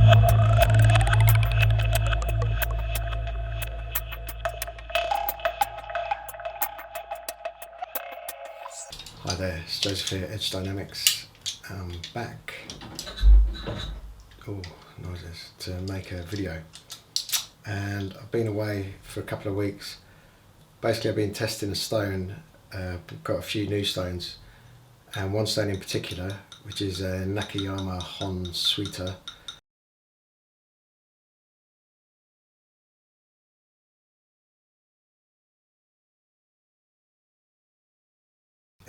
Hi there, it's Joseph here, Edge Dynamics. Back, noises, to make a video. And I've been away for a couple of weeks. Basically I've been testing a stone, got a few new stones, and one stone in particular, which is a Nakayama Suita.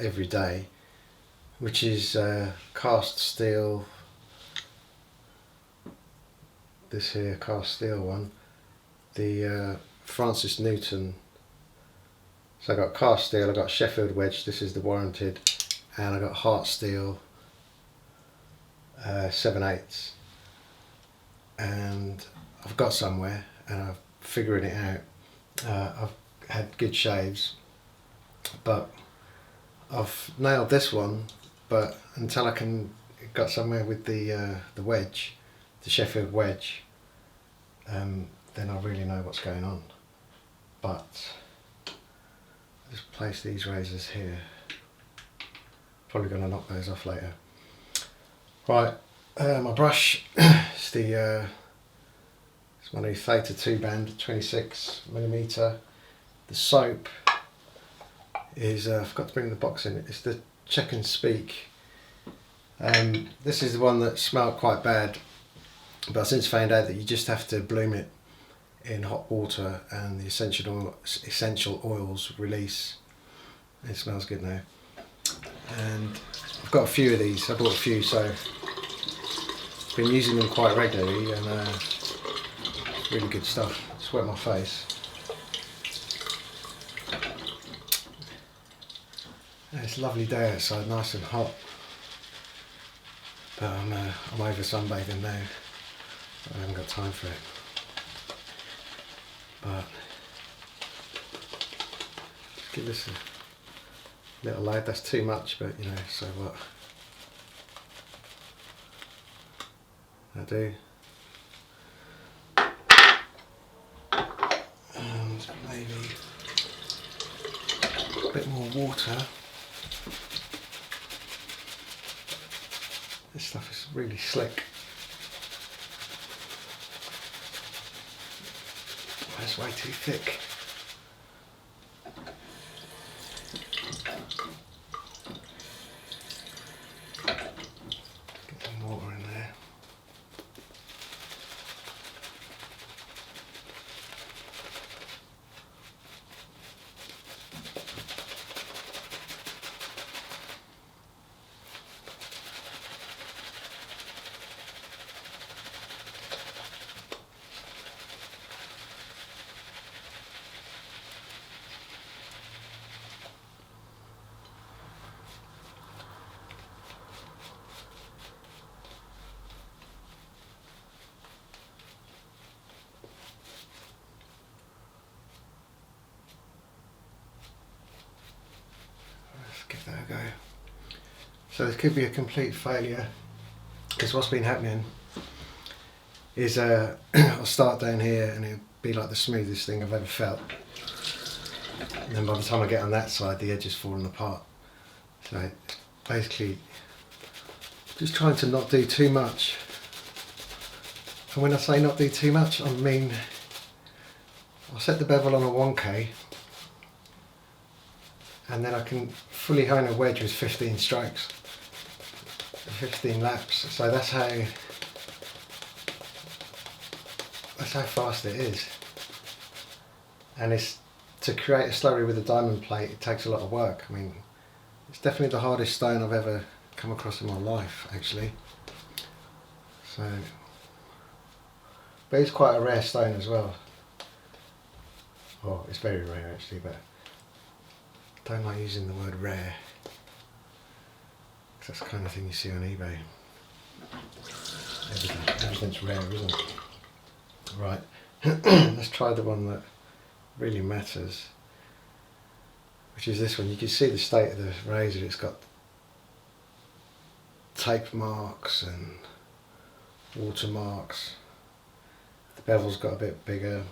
Every day, which is cast steel. This here cast steel one, the Francis Newton. So I got cast steel, I got Sheffield wedge, this is the warranted, and I got heart steel 7/8, and I've got somewhere and I'm figuring it out. I've had good shaves, but I've nailed this one, but until I can got somewhere with the wedge, the Sheffield wedge, then I'll really know what's going on. But I'll just place these razors here. Probably going to knock those off later. Right, my brush is it's my new Theta 2 band, 26mm. The soap is, I forgot to bring the box in, it's the Check and Speak. This is the one that smelled quite bad, but I've since found out that you just have to bloom it in hot water and the essential oils release. It smells good now. And I've got a few of these, I bought a few, so I've been using them quite regularly, and really good stuff. Just wet my face. It's a lovely day outside, nice and hot, but I'm over sunbathing now. I haven't got time for it. But give this a little load. That's too much, but you know, so what? I do. And maybe a bit more water. This stuff is really slick. That's way too thick. Get some water in there. Give that a go. So this could be a complete failure, because what's been happening is I'll start down here and it'll be like the smoothest thing I've ever felt, and then by the time I get on that side the edge is falling apart. So basically just trying to not do too much, and when I say not do too much, I mean I'll set the bevel on a 1K, and then I can fully hone a wedge with 15 strokes, 15 laps. So that's how fast it is. And it's, to create a slurry with a diamond plate, it takes a lot of work. I mean, it's definitely the hardest stone I've ever come across in my life, actually. So, but it's quite a rare stone as well. Well, it's very rare actually, but I don't like using the word rare, because that's the kind of thing you see on eBay. Everything's rare, isn't it? Right, let's try the one that really matters, which is this one. You can see the state of the razor. It's got tape marks and watermarks. The bevel's got a bit bigger.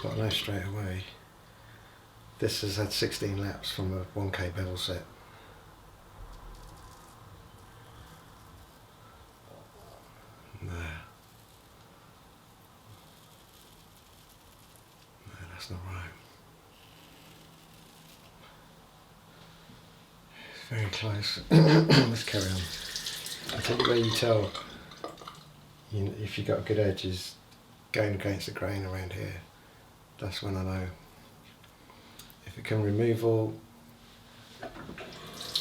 But I know straight away this has had 16 laps from a 1K bevel set. No, that's not right. It's very close. Let's carry on. I tell you where you tell if you've got a good edge is going against the grain around here. That's when I know. If it can remove all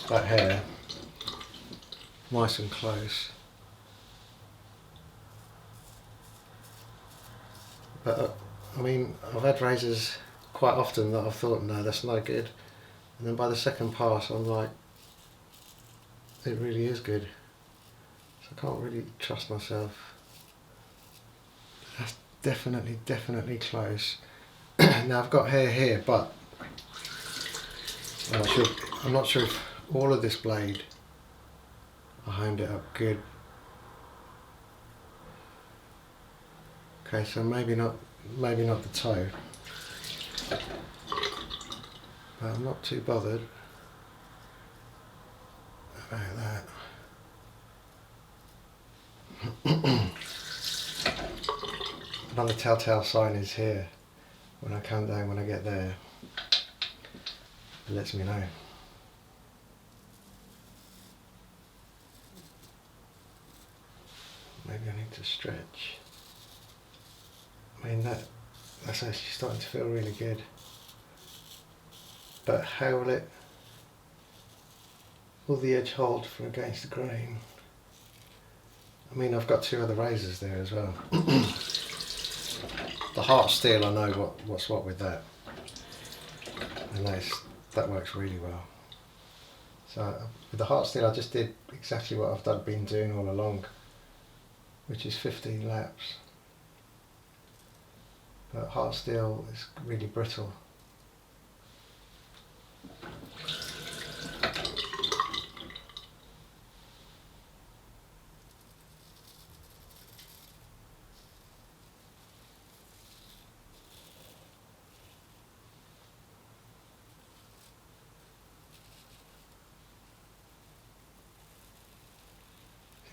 that hair nice and close. But I mean, I've had razors quite often that I've thought, no, that's no good. And then by the second pass, I'm like, it really is good. So I can't really trust myself. That's definitely close. Now I've got hair here, but I'm not sure if all of this blade, I honed it up good. Okay, so maybe not the toe, but I'm not too bothered about that. Another telltale sign is here. When I come down, when I get there, it lets me know. Maybe I need to stretch. I mean, that's actually starting to feel really good. But how will the edge hold for against the grain? I mean, I've got two other razors there as well. The heart steel, I know what's what with that, and that works really well. So with the heart steel, I just did exactly what I've been doing all along, which is 15 laps. But heart steel is really brittle.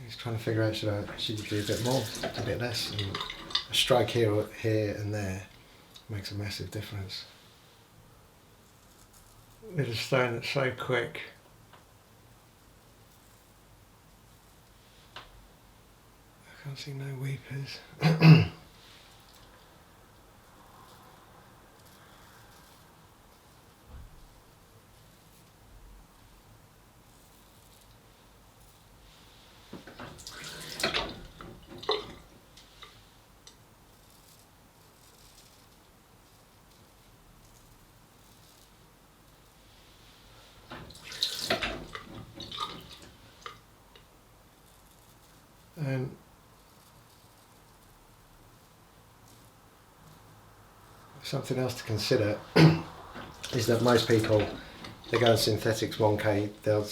He's trying to figure out should you do a bit more, a bit less, and a strike here and there makes a massive difference. With a stone that's so quick. I can't see no weepers. And something else to consider is that most people, they go in synthetics 1K, they'll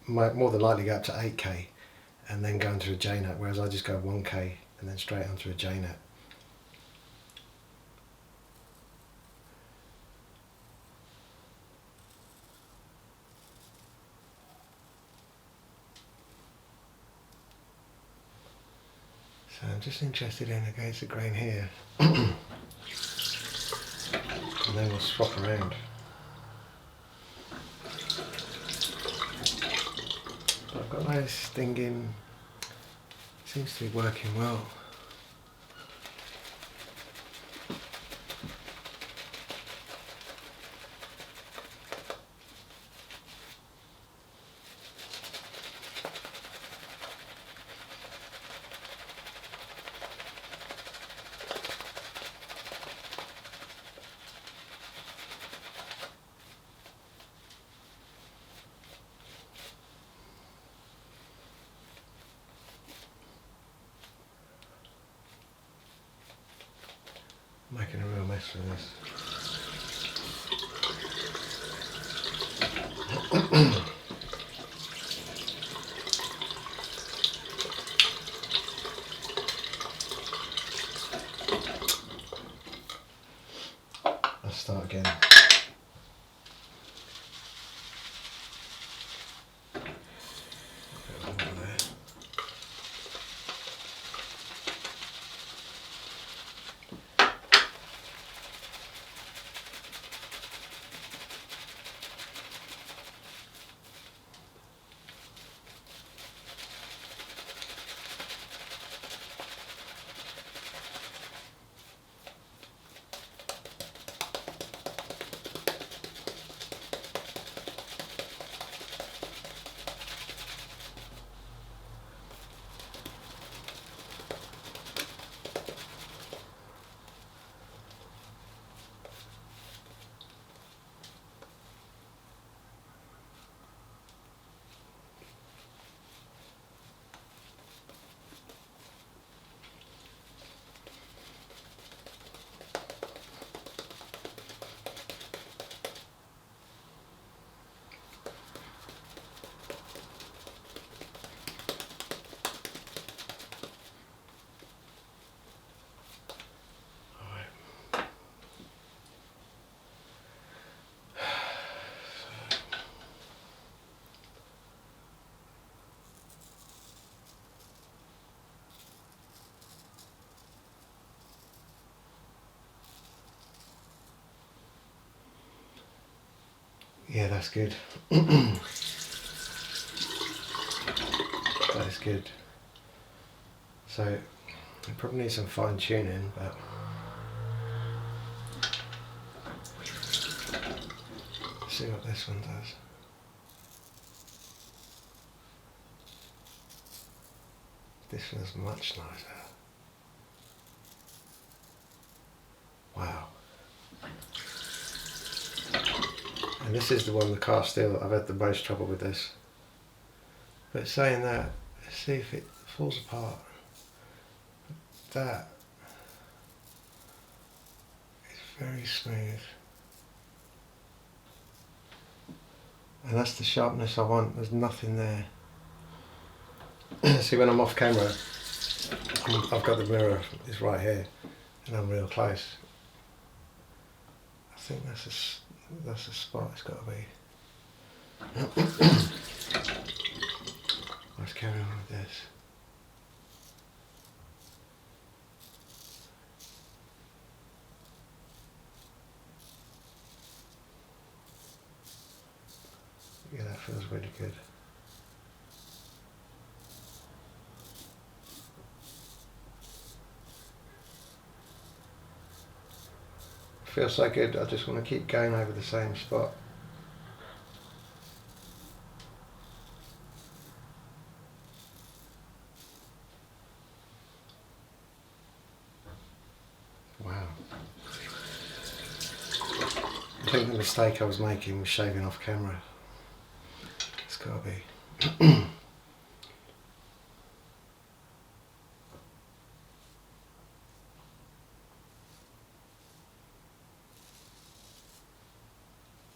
more than likely go up to 8K and then go into a J-nut, whereas I just go 1K and then straight onto a J-nut. So I'm just interested in against the grain here. And then we'll swap around. I've got no stinging, seems to be working well. Making a real mess of this. Let's start again. Yeah, that's good. That is good. So, I probably need some fine tuning, but let's see what this one does. This feels much nicer. Wow. And this is the one, the cast steel, I've had the most trouble with this. But saying that, let's see if it falls apart. That is very smooth. And that's the sharpness I want, there's nothing there. See, when I'm off camera, I've got the mirror, it's right here, and I'm real close. I think that's a spot it's got to be. Let's carry on with this. Yeah, that feels really good. Feels so good, I just want to keep going over the same spot. Wow. I think the mistake I was making was shaving off camera. It's got to be.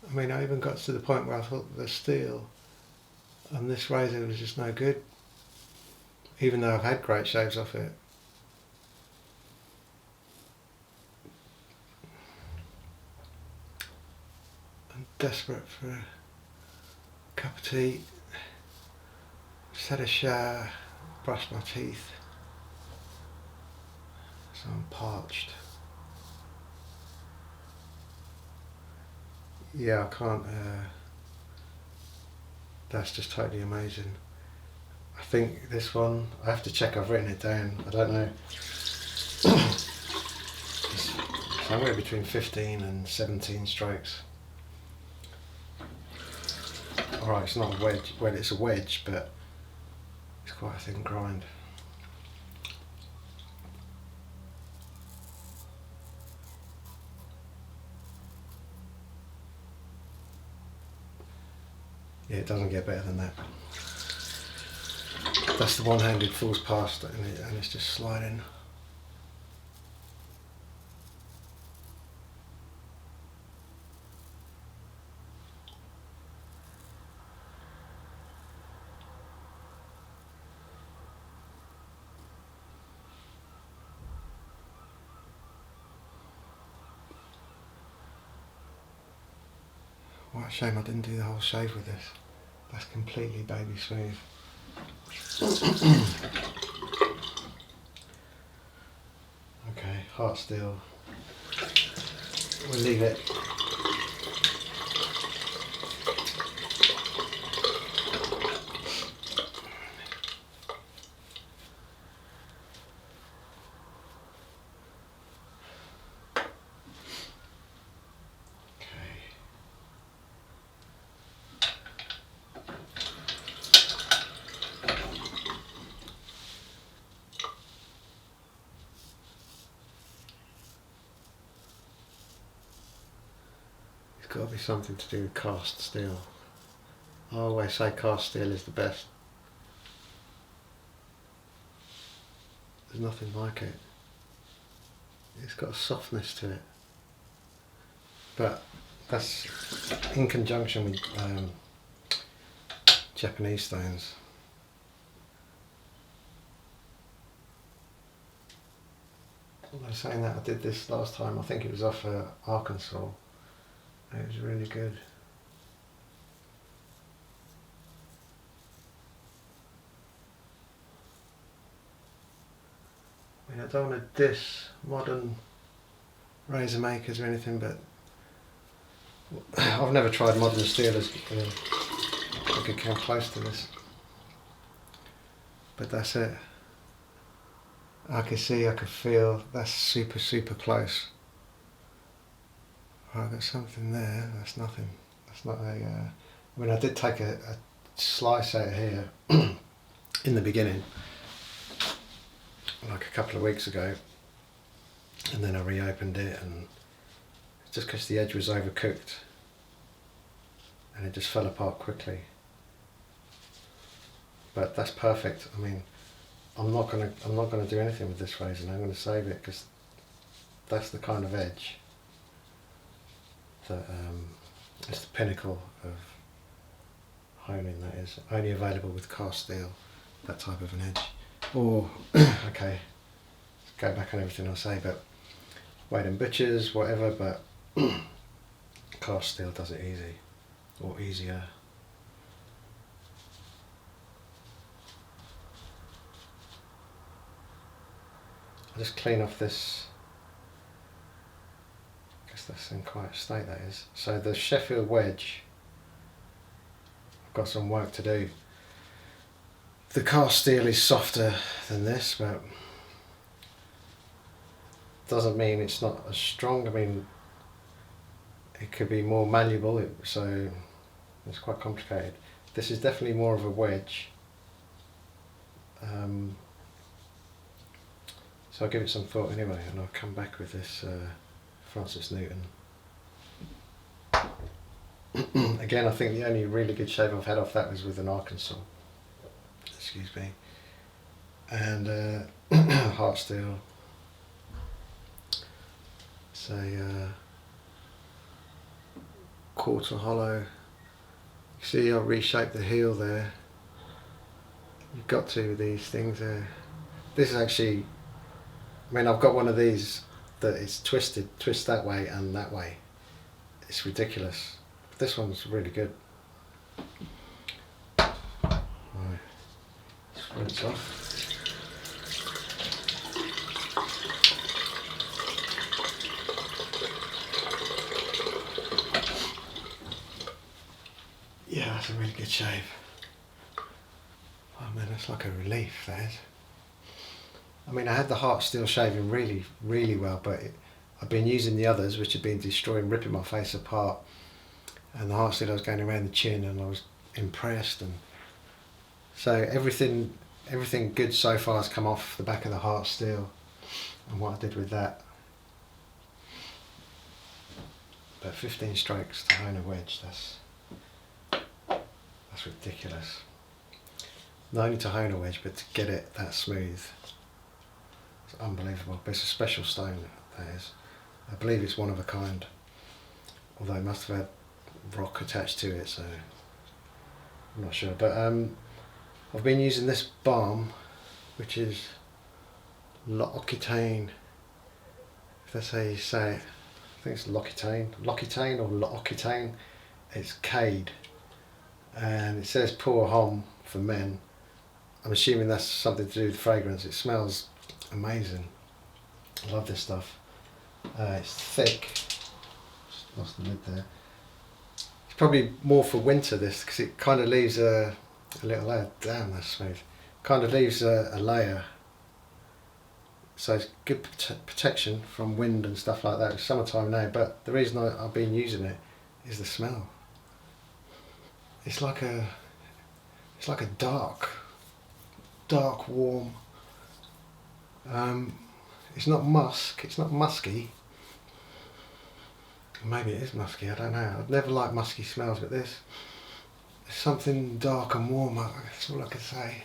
I mean, I even got to the point where I thought the steel on this razor was just no good, even though I've had great shaves off it. I'm desperate for a cup of tea. Just had a shower, brushed my teeth, so I'm parched. Yeah, I can't, that's just totally amazing. I think this one, I have to check I've written it down, I don't know. It's somewhere between 15 and 17 strokes. Alright, it's not a wedge, well it's a wedge, but it's quite a thin grind. Yeah, it doesn't get better than that. That's the one-handed falls past and it's just sliding. What a shame I didn't do the whole shave with this. That's completely baby smooth. Okay, heart steel. We'll leave it. It's got to be something to do with cast steel. I always say cast steel is the best. There's nothing like it. It's got a softness to it. But that's in conjunction with Japanese stones. I was saying that I did this last time, I think it was off Arkansas. It was really good. I mean, I don't want to diss modern razor makers or anything, but I've never tried modern steelers. I could come close to this. But that's it. I can see, I can feel, that's super, super close. Right, there's something there, that's nothing. That's not a, I mean, I did take a slice out here in the beginning, like a couple of weeks ago, and then I reopened it, and just because the edge was overcooked, and it just fell apart quickly. But that's perfect. I mean, I'm not gonna do anything with this razor. I'm gonna save it because that's the kind of edge that it's the pinnacle of honing. That is only available with cast steel. That type of an edge. Or okay, go back on everything I say, but Wade and Butchers, whatever. But cast steel does it easy, or easier. I'll just clean off this, because that's in quite a state, that is. So the Sheffield wedge, I've got some work to do. The cast steel is softer than this, but doesn't mean it's not as strong. I mean, it could be more malleable, so it's quite complicated. This is definitely more of a wedge. So I'll give it some thought anyway, and I'll come back with this Francis Newton. Again, I think the only really good shave I've had off that was with an Arkansas. Excuse me. And heart steel. Say quarter hollow. You see, I'll reshape the heel there. You've got to with these things there. This is actually, I mean, I've got one of these that is twisted, twist that way and that way. It's ridiculous. This one's really good. Right, let's rinse off. Yeah, that's a really good shave. Oh man, that's like a relief, that is. I mean, I had the heart steel shaving really, really well, but I've been using the others, which have been destroying, ripping my face apart. And the heart steel, I was going around the chin, and I was impressed. And so everything good so far has come off the back of the heart steel, and what I did with that. But 15 strokes to hone a wedge, that's ridiculous. Not only to hone a wedge, but to get it that smooth. It's unbelievable. But it's a special stone, that is. I believe it's one of a kind. Although it must have had rock attached to it, so I'm not sure. But I've been using this balm, which is L'Occitane, if that's how you say it. I think it's L'Occitane or L'Occitane, It's Cade, and it says pour home for men. I'm assuming that's something to do with fragrance. It smells amazing. I love this stuff. It's thick. Just lost the lid there. It's probably more for winter, this, because it kind of leaves a little layer. Damn, that's smooth. Kind of leaves a layer. So it's good protection from wind and stuff like that. It's summertime now, but the reason I've been using it is the smell. It's like a dark, warm. It's not musk. It's not musky. Maybe it is musky. I don't know. I've never liked musky smells, but this is something dark and warm. That's all I can say.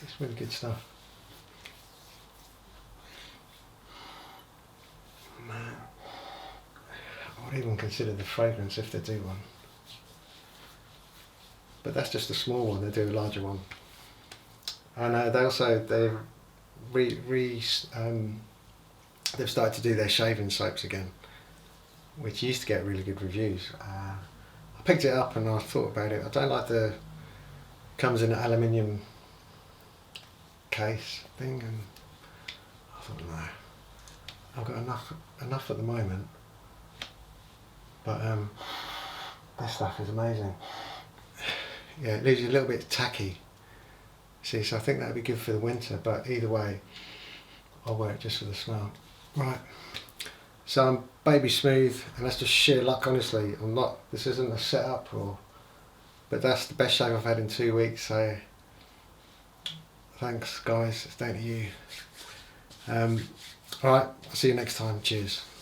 It's really good stuff. Man, I would even consider the fragrance if they do one. But that's just a small one. They do a larger one. And they've started to do their shaving soaps again, which used to get really good reviews. I picked it up and I thought about it. I don't like comes in an aluminium case thing, and I thought, no, I've got enough at the moment. But this stuff is amazing. Yeah, it leaves you a little bit tacky. See, so I think that would be good for the winter, but either way, I'll wear it just for the smell. Right, so I'm baby smooth, and that's just sheer luck, honestly. This isn't a setup, but that's the best shave I've had in 2 weeks, so thanks guys, it's down to you. Alright, I'll see you next time, cheers.